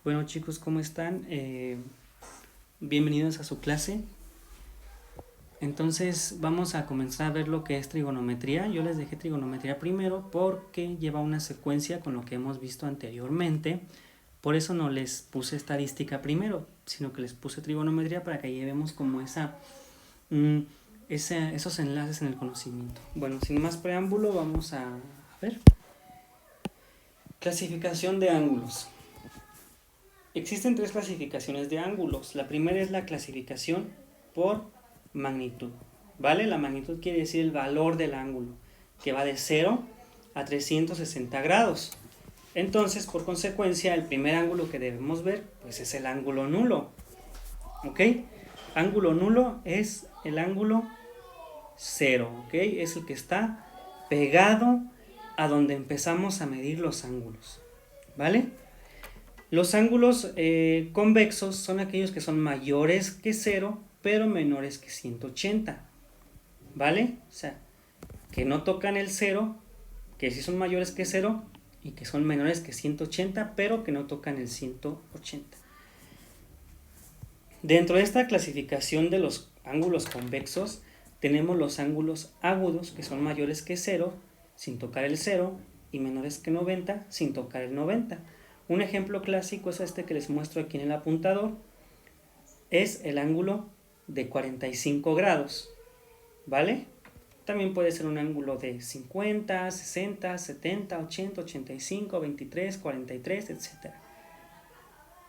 Bueno chicos, ¿cómo están? Bienvenidos a su clase. Entonces vamos a comenzar a ver lo que es trigonometría. Yo les dejé trigonometría primero porque lleva una secuencia con lo que hemos visto anteriormente. Por eso no les puse estadística primero, sino que les puse trigonometría para que llevemos como esos enlaces en el conocimiento. Bueno, sin más preámbulo, vamos a ver. Clasificación de ángulos. Existen tres clasificaciones de ángulos. La primera es la clasificación por magnitud, ¿vale? La magnitud quiere decir el valor del ángulo, que va de 0 a 360 grados. Entonces, por consecuencia, el primer ángulo que debemos ver, pues es el ángulo nulo, ¿ok? Ángulo nulo es el ángulo 0, ¿ok? Es el que está pegado a donde empezamos a medir los ángulos, ¿vale? Los ángulos convexos son aquellos que son mayores que 0, pero menores que 180, ¿vale? O sea, que no tocan el 0, que sí son mayores que 0, y que son menores que 180, pero que no tocan el 180. Dentro de esta clasificación de los ángulos convexos, tenemos los ángulos agudos, que son mayores que 0, sin tocar el 0, y menores que 90, sin tocar el 90. Un ejemplo clásico es este que les muestro aquí en el apuntador. Es el ángulo de 45 grados, ¿vale? También puede ser un ángulo de 50, 60, 70, 80, 85, 23, 43, etc.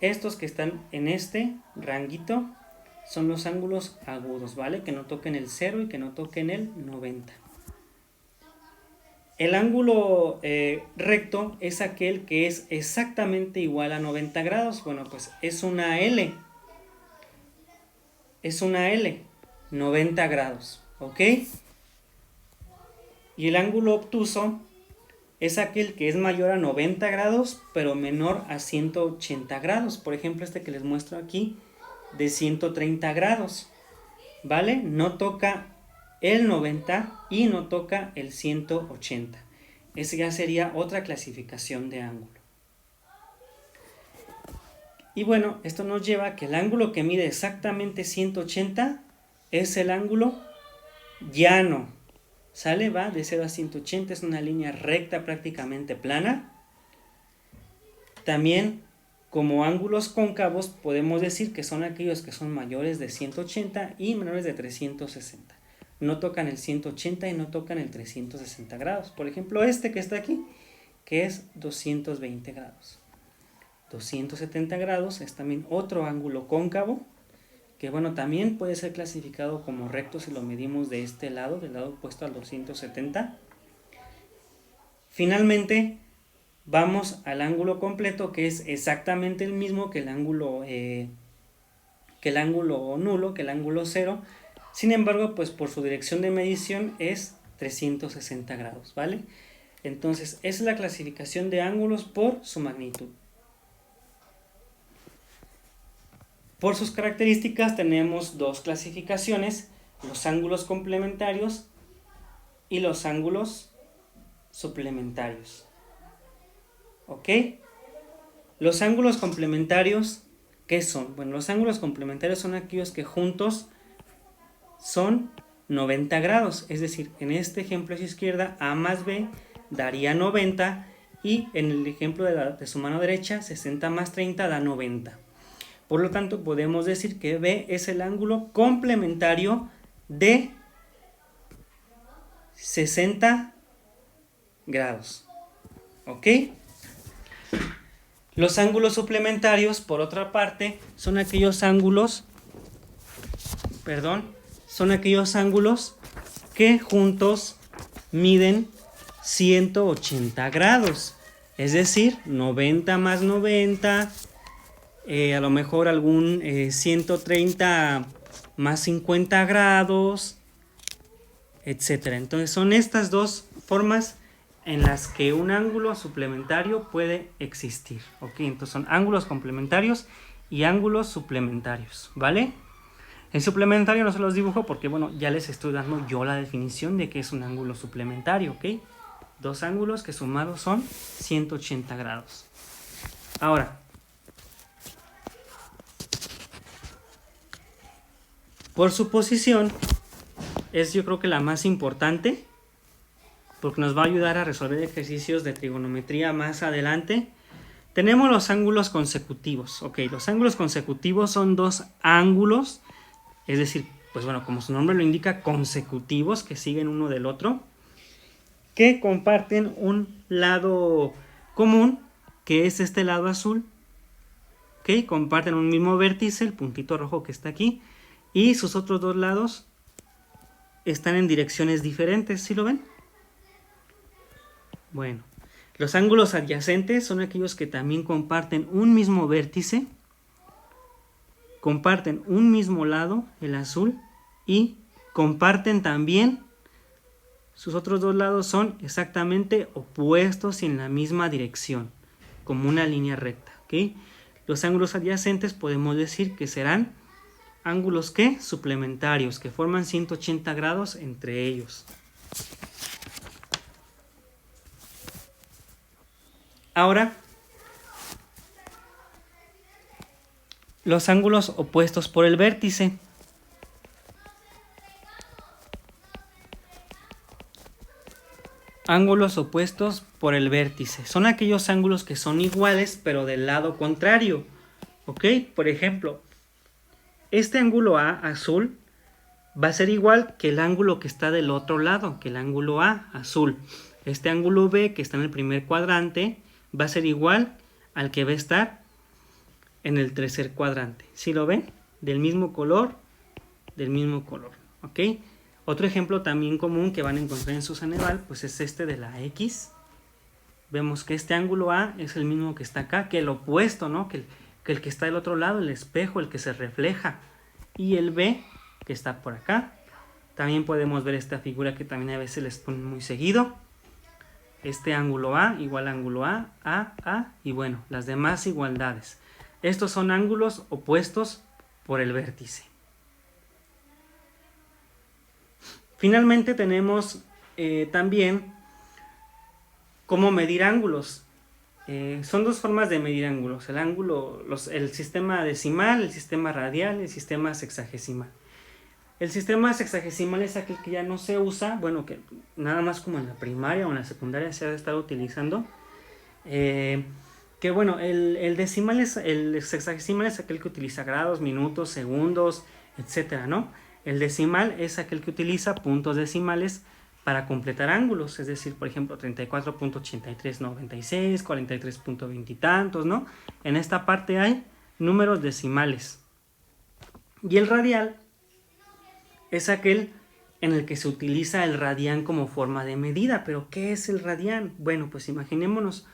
Estos que están en este ranguito son los ángulos agudos, ¿vale? Que no toquen el 0 y que no toquen el 90. El ángulo recto es aquel que es exactamente igual a 90 grados. Bueno, pues es una L. Es una L, 90 grados, ¿ok? Y el ángulo obtuso es aquel que es mayor a 90 grados, pero menor a 180 grados. Por ejemplo, este que les muestro aquí, de 130 grados, ¿vale? No toca el 90 y no toca el 180. Esa ya sería otra clasificación de ángulo. Y bueno, esto nos lleva a que el ángulo que mide exactamente 180 es el ángulo llano. ¿Sale? Va de 0 a 180, es una línea recta prácticamente plana. También, como ángulos cóncavos, podemos decir que son aquellos que son mayores de 180 y menores de 360. No tocan el 180 y no tocan el 360 grados. Por ejemplo, este que está aquí, que es 220 grados. 270 grados es también otro ángulo cóncavo, que bueno, también puede ser clasificado como recto si lo medimos de este lado, del lado opuesto al 270. Finalmente, vamos al ángulo completo, que es exactamente el mismo que el ángulo nulo, que el ángulo 0. Sin embargo, pues por su dirección de medición es 360 grados, ¿vale? Entonces, esa es la clasificación de ángulos por su magnitud. Por sus características tenemos dos clasificaciones, los ángulos complementarios y los ángulos suplementarios. ¿Ok? Los ángulos complementarios, ¿qué son? Bueno, los ángulos complementarios son aquellos que juntos son 90 grados, es decir, en este ejemplo hacia izquierda, A más B daría 90 y en el ejemplo de su mano derecha, 60 más 30 da 90. Por lo tanto, podemos decir que B es el ángulo complementario de 60 grados. ¿Ok? Los ángulos suplementarios, por otra parte, son aquellos ángulos que juntos miden 180 grados. Es decir, 90 más 90, a lo mejor algún 130 más 50 grados, etc. Entonces son estas dos formas en las que un ángulo suplementario puede existir. ¿Ok? Entonces son ángulos complementarios y ángulos suplementarios, ¿vale? El suplementario no se los dibujo porque, bueno, ya les estoy dando yo la definición de qué es un ángulo suplementario, ¿ok? Dos ángulos que sumados son 180 grados. Ahora, Por su posición es, yo creo que la más importante, porque nos va a ayudar a resolver ejercicios de trigonometría más adelante. Tenemos los ángulos consecutivos. Ok, los ángulos consecutivos son dos ángulos, es decir, pues bueno, como su nombre lo indica, consecutivos, que siguen uno del otro, que comparten un lado común, que es este lado azul. Ok, comparten un mismo vértice, el puntito rojo que está aquí, y sus otros dos lados están en direcciones diferentes, ¿sí lo ven? Bueno, los ángulos adyacentes son aquellos que también comparten un mismo vértice, comparten un mismo lado, el azul, y comparten también, sus otros dos lados son exactamente opuestos y en la misma dirección, como una línea recta. ¿Ok? Los ángulos adyacentes podemos decir que serán ángulos ¿qué? Suplementarios, que forman 180 grados entre ellos. Ahora, los ángulos opuestos por el vértice. Ángulos opuestos por el vértice. Son aquellos ángulos que son iguales, pero del lado contrario. ¿Ok? Por ejemplo, este ángulo A azul va a ser igual que el ángulo que está del otro lado, que el ángulo A azul. Este ángulo B, que está en el primer cuadrante, va a ser igual al que va a estar en el tercer cuadrante. ¿Sí lo ven? Del mismo color, ¿ok? Otro ejemplo también común que van a encontrar en su Ceneval, pues es este de la X. Vemos que este ángulo A es el mismo que está acá, que el opuesto, ¿no? Que el que está del otro lado, el espejo, el que se refleja. Y el B, que está por acá. También podemos ver esta figura que también a veces les ponen muy seguido. Este ángulo A igual ángulo A, y bueno, las demás igualdades. Estos son ángulos opuestos por el vértice. Finalmente tenemos también cómo medir ángulos. Son dos formas de medir ángulos. El sistema decimal, el sistema radial, el sistema sexagesimal. El sistema sexagesimal es aquel que ya no se usa, bueno, que nada más como en la primaria o en la secundaria se ha estado utilizando. Que bueno, el sexagesimal es aquel que utiliza grados, minutos, segundos, etcétera, ¿no? El decimal es aquel que utiliza puntos decimales para completar ángulos, es decir, por ejemplo, 34.8396, 43.20 y tantos, ¿no? En esta parte hay números decimales. Y el radial es aquel en el que se utiliza el radián como forma de medida. ¿Pero qué es el radián? Bueno, pues imaginémonos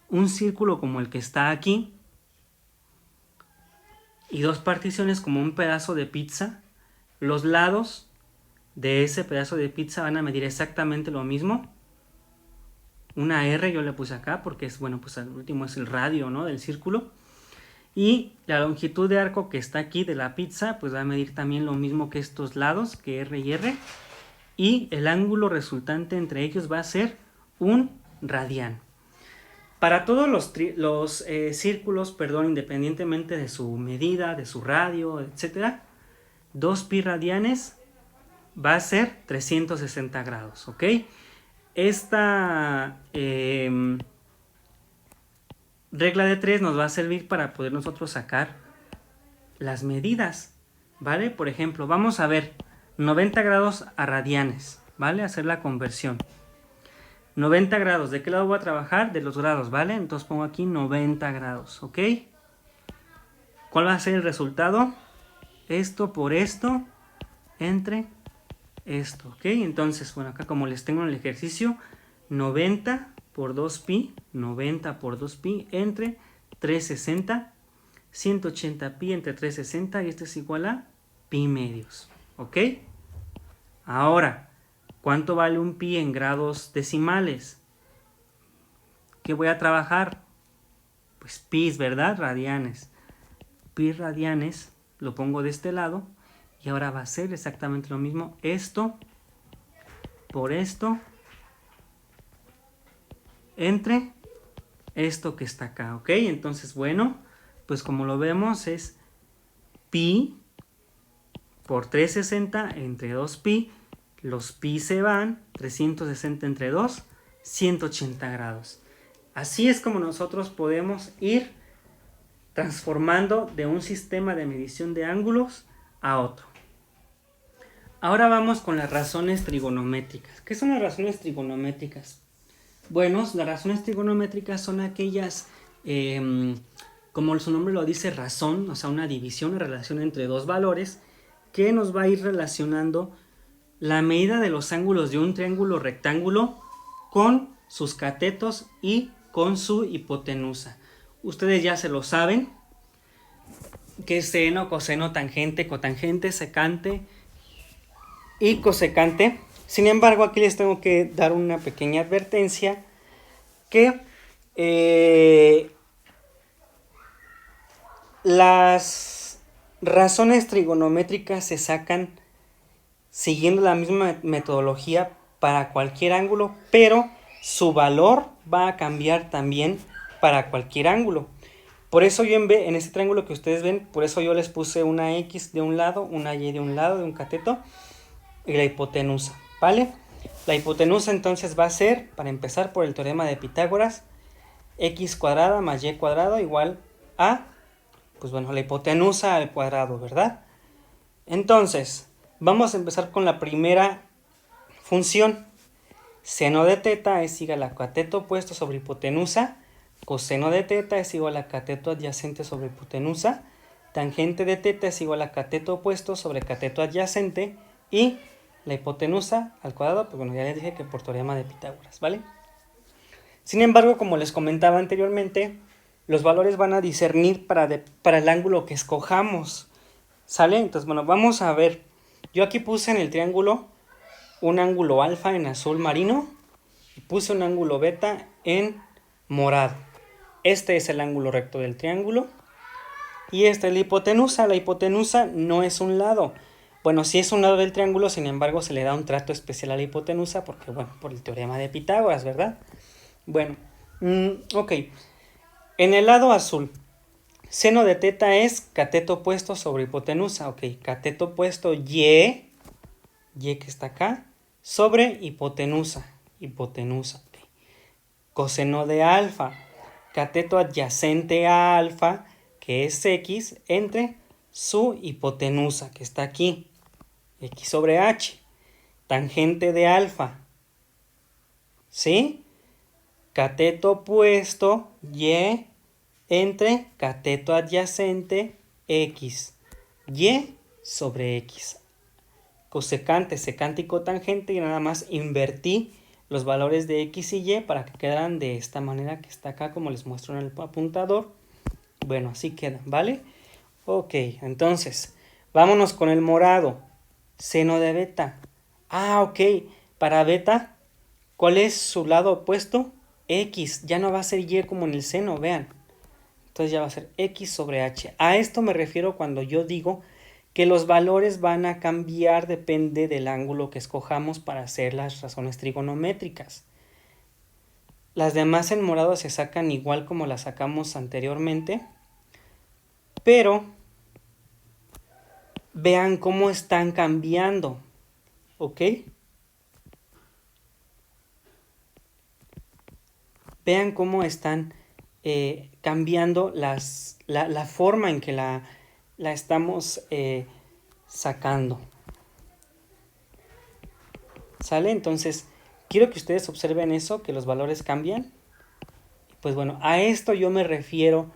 un círculo como el que está aquí y dos particiones como un pedazo de pizza. Los lados de ese pedazo de pizza van a medir exactamente lo mismo. Una R yo le puse acá porque es, bueno, pues al último es el radio, ¿no? Del círculo. Y la longitud de arco que está aquí de la pizza, pues va a medir también lo mismo que estos lados, que R y R. Y el ángulo resultante entre ellos va a ser un radián. Para todos los círculos, independientemente de su medida, de su radio, etc., 2 pi radianes va a ser 360 grados, ¿ok? Esta regla de 3 nos va a servir para poder nosotros sacar las medidas, ¿vale? Por ejemplo, vamos a ver 90 grados a radianes, ¿vale? Hacer la conversión. 90 grados, ¿de qué lado voy a trabajar? De los grados, ¿vale? Entonces pongo aquí 90 grados, ¿ok? ¿Cuál va a ser el resultado? Esto por esto entre esto, ¿ok? Entonces, bueno, acá como les tengo en el ejercicio, 90 por 2pi, 90 por 2pi entre 360, 180 pi entre 360 y esto es igual a pi medios, ¿ok? Ahora, ¿cuánto vale un pi en grados decimales? ¿Qué voy a trabajar? Pues pi, ¿verdad? Radianes. Pi radianes, lo pongo de este lado y ahora va a ser exactamente lo mismo. Esto por esto entre esto que está acá, ¿ok? Entonces, bueno, pues como lo vemos es pi por 360 entre 2pi. Los pi se van, 360 entre 2, 180 grados. Así es como nosotros podemos ir transformando de un sistema de medición de ángulos a otro. Ahora vamos con las razones trigonométricas. ¿Qué son las razones trigonométricas? Bueno, las razones trigonométricas son aquellas, como su nombre lo dice, razón, o sea, una división, una relación entre dos valores que nos va a ir relacionando la medida de los ángulos de un triángulo rectángulo con sus catetos y con su hipotenusa. Ustedes ya se lo saben, que es seno, coseno, tangente, cotangente, secante y cosecante. Sin embargo, aquí les tengo que dar una pequeña advertencia que las razones trigonométricas se sacan siguiendo la misma metodología para cualquier ángulo, pero su valor va a cambiar también para cualquier ángulo. Por eso yo en este triángulo que ustedes ven, por eso yo les puse una X de un lado, una Y de un lado, de un cateto, y la hipotenusa, ¿vale? La hipotenusa entonces va a ser, para empezar por el teorema de Pitágoras, X cuadrada más Y cuadrado igual a, pues bueno, la hipotenusa al cuadrado, ¿verdad? Entonces, vamos a empezar con la primera función. Seno de teta es igual a cateto opuesto sobre hipotenusa. Coseno de teta es igual a cateto adyacente sobre hipotenusa. Tangente de teta es igual a cateto opuesto sobre cateto adyacente. Y la hipotenusa al cuadrado, pues bueno, ya les dije que por teorema de Pitágoras, ¿vale? Sin embargo, como les comentaba anteriormente, los valores van a discernir para el ángulo que escojamos, ¿sale? Entonces, bueno, vamos a ver. Yo aquí puse en el triángulo un ángulo alfa en azul marino y puse un ángulo beta en morado. Este es el ángulo recto del triángulo y esta es la hipotenusa. La hipotenusa no es un lado. Bueno, sí es un lado del triángulo, sin embargo se le da un trato especial a la hipotenusa porque, bueno, por el teorema de Pitágoras, ¿verdad? Bueno, ok. En el lado azul, seno de teta es cateto opuesto sobre hipotenusa. Ok, cateto opuesto Y que está acá, sobre hipotenusa. Okay. Coseno de alfa, cateto adyacente a alfa, que es X, entre su hipotenusa, que está aquí. X sobre H. Tangente de alfa. ¿Sí? Cateto opuesto Y entre cateto adyacente X. Y sobre X. Cosecante, secante y cotangente, y nada más invertí los valores de X y Y para que quedaran de esta manera que está acá, como les muestro en el apuntador. Bueno, así quedan, ¿vale? Ok, entonces, vámonos con el morado. Seno de beta. Ah, ok. Para beta, ¿cuál es su lado opuesto? X. Ya no va a ser Y como en el seno, vean. Entonces ya va a ser X sobre H. A esto me refiero cuando yo digo que los valores van a cambiar, depende del ángulo que escojamos para hacer las razones trigonométricas. Las demás en morado se sacan igual como las sacamos anteriormente, pero vean cómo están cambiando, ¿ok? Vean cómo están cambiando la forma en que la estamos sacando. ¿Sale? Entonces, quiero que ustedes observen eso, que los valores cambian. Pues bueno, a esto yo me refiero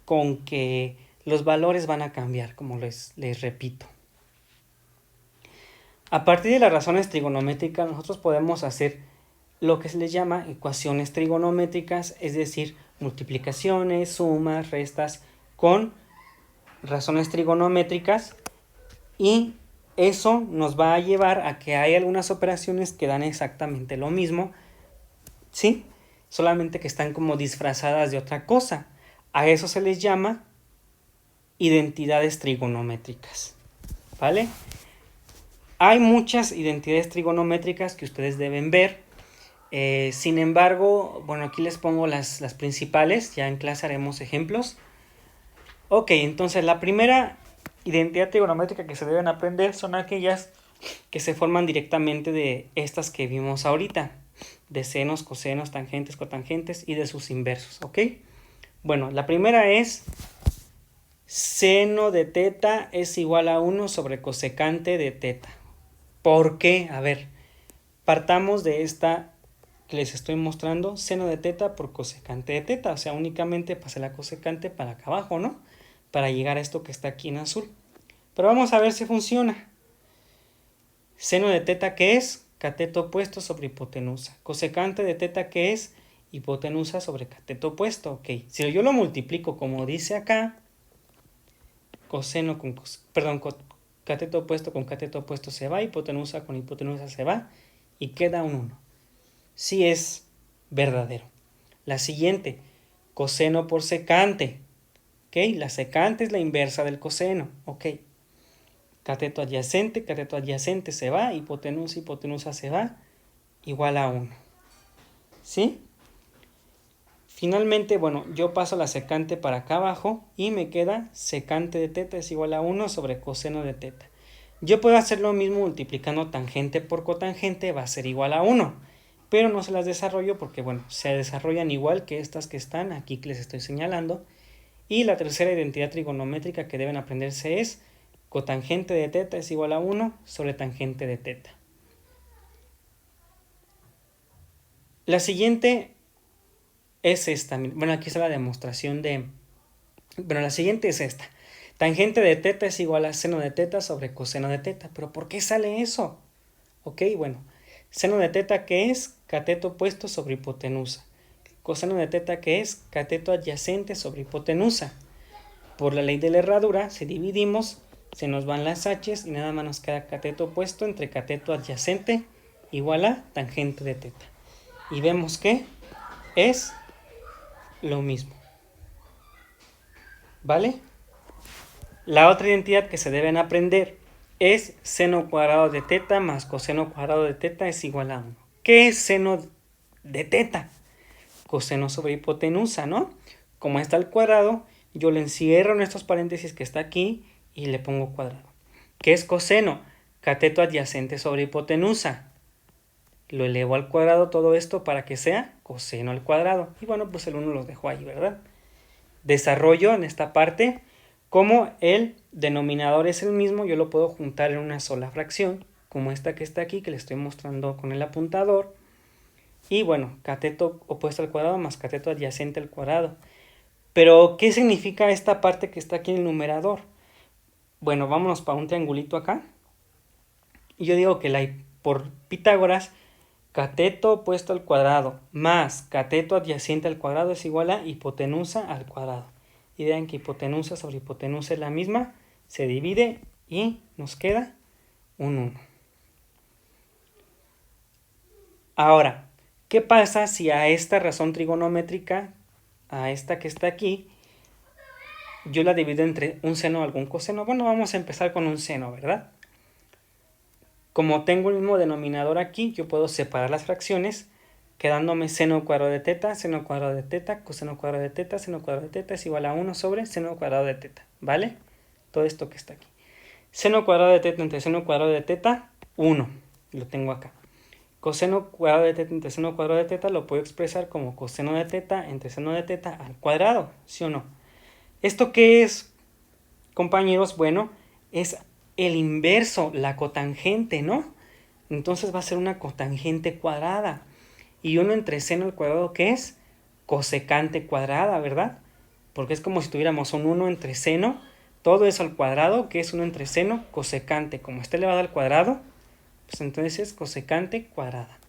con que los valores van a cambiar, como les repito. A partir de las razones trigonométricas, nosotros podemos hacer lo que se les llama ecuaciones trigonométricas, es decir, multiplicaciones, sumas, restas con razones trigonométricas, y eso nos va a llevar a que hay algunas operaciones que dan exactamente lo mismo, ¿sí? Solamente que están como disfrazadas de otra cosa. A eso se les llama identidades trigonométricas, ¿vale? Hay muchas identidades trigonométricas que ustedes deben ver. Sin embargo, bueno, aquí les pongo las principales. Ya en clase haremos ejemplos. Ok, entonces la primera identidad trigonométrica que se deben aprender son aquellas que se forman directamente de estas que vimos ahorita, de senos, cosenos, tangentes, cotangentes y de sus inversos, ¿ok? Bueno, la primera es seno de teta es igual a 1 sobre cosecante de teta. ¿Por qué? A ver, partamos de esta que les estoy mostrando, seno de teta por cosecante de teta, o sea, únicamente pasé la cosecante para acá abajo, ¿no? Para llegar a esto que está aquí en azul. Pero vamos a ver si funciona. Seno de teta, ¿qué es? Cateto opuesto sobre hipotenusa. Cosecante de teta, ¿qué es? Hipotenusa sobre cateto opuesto. Ok, si yo lo multiplico como dice acá, coseno con cateto opuesto con cateto opuesto se va, hipotenusa con hipotenusa se va y queda un 1. Sí es verdadero. La siguiente, coseno por secante. Ok, la secante es la inversa del coseno. Ok, cateto adyacente se va, hipotenusa se va, igual a 1. ¿Sí? Finalmente, bueno, yo paso la secante para acá abajo y me queda secante de teta es igual a 1 sobre coseno de teta. Yo puedo hacer lo mismo multiplicando tangente por cotangente, va a ser igual a 1. Pero no se las desarrollo porque, bueno, se desarrollan igual que estas que están aquí que les estoy señalando. Y la tercera identidad trigonométrica que deben aprenderse es cotangente de teta es igual a 1 sobre tangente de teta. La siguiente es esta. Bueno, aquí está la demostración de... Bueno, la siguiente es esta. Tangente de teta es igual a seno de teta sobre coseno de teta. ¿Pero por qué sale eso? Ok, bueno. Seno de teta, ¿qué es? Cateto opuesto sobre hipotenusa. Coseno de teta, ¿qué es? Cateto adyacente sobre hipotenusa. Por la ley de la herradura, si dividimos, se nos van las h's y nada más nos queda cateto opuesto entre cateto adyacente igual a tangente de teta. Y vemos que es lo mismo. ¿Vale? La otra identidad que se deben aprender es seno cuadrado de teta más coseno cuadrado de teta es igual a 1. ¿Qué es seno de teta? Coseno sobre hipotenusa, ¿no? Como está el cuadrado, yo le encierro en estos paréntesis que está aquí y le pongo cuadrado. ¿Qué es coseno? Cateto adyacente sobre hipotenusa. Lo elevo al cuadrado todo esto para que sea coseno al cuadrado. Y bueno, pues el 1 lo dejo ahí, ¿verdad? Desarrollo en esta parte. Como el denominador es el mismo, yo lo puedo juntar en una sola fracción, como esta que está aquí, que le estoy mostrando con el apuntador. Y bueno, cateto opuesto al cuadrado más cateto adyacente al cuadrado. Pero, ¿qué significa esta parte que está aquí en el numerador? Bueno, vámonos para un triangulito acá. Y yo digo que por Pitágoras, cateto opuesto al cuadrado más cateto adyacente al cuadrado es igual a hipotenusa al cuadrado. Y vean que hipotenusa sobre hipotenusa es la misma, se divide y nos queda un 1. Ahora, ¿qué pasa si a esta razón trigonométrica, a esta que está aquí, yo la divido entre un seno o algún coseno? Bueno, vamos a empezar con un seno, ¿verdad? Como tengo el mismo denominador aquí, yo puedo separar las fracciones quedándome seno cuadrado de teta, seno cuadrado de teta, coseno cuadrado de teta, seno cuadrado de teta es igual a 1 sobre seno cuadrado de teta, ¿vale? Todo esto que está aquí. Seno cuadrado de teta entre seno cuadrado de teta, 1, lo tengo acá. Coseno cuadrado de teta entre seno cuadrado de teta lo puedo expresar como coseno de teta entre seno de teta al cuadrado, ¿sí o no? ¿Esto qué es, compañeros? Bueno, es el inverso, la cotangente, ¿no? Entonces va a ser una cotangente cuadrada. Y 1 entre seno al cuadrado, ¿qué es? Cosecante cuadrada, ¿verdad? Porque es como si tuviéramos un 1 entre seno, todo eso al cuadrado, que es 1 entre seno, cosecante. Como está elevado al cuadrado, pues entonces es cosecante cuadrada.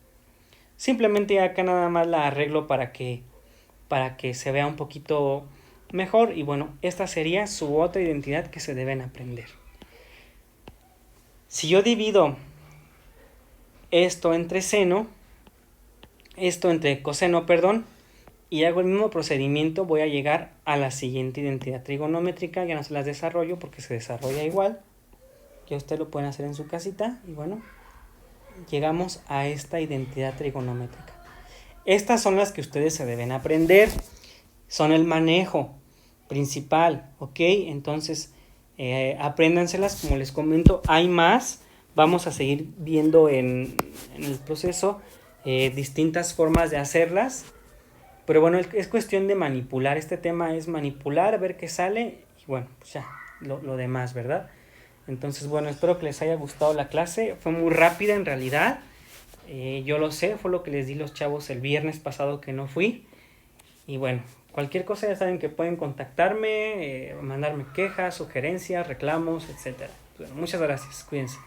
Simplemente acá nada más la arreglo para que se vea un poquito mejor. Y bueno, esta sería su otra identidad que se deben aprender. Si yo divido esto entre coseno, y hago el mismo procedimiento, voy a llegar a la siguiente identidad trigonométrica. Ya no se las desarrollo porque se desarrolla igual. Ya ustedes lo pueden hacer en su casita. Y bueno, llegamos a esta identidad trigonométrica. Estas son las que ustedes se deben aprender. Son el manejo principal, ¿ok? Entonces, Apréndanselas, como les comento, hay más. Vamos a seguir viendo en el proceso distintas formas de hacerlas. Pero bueno, es cuestión de manipular. Este tema es manipular, ver qué sale. Y bueno, pues ya, lo demás, ¿verdad? Entonces, bueno, espero que les haya gustado la clase. Fue muy rápida en realidad. Yo lo sé, fue lo que les di los chavos el viernes pasado que no fui. Y bueno, cualquier cosa ya saben que pueden contactarme, mandarme quejas, sugerencias, reclamos, etcétera. Bueno, muchas gracias, cuídense.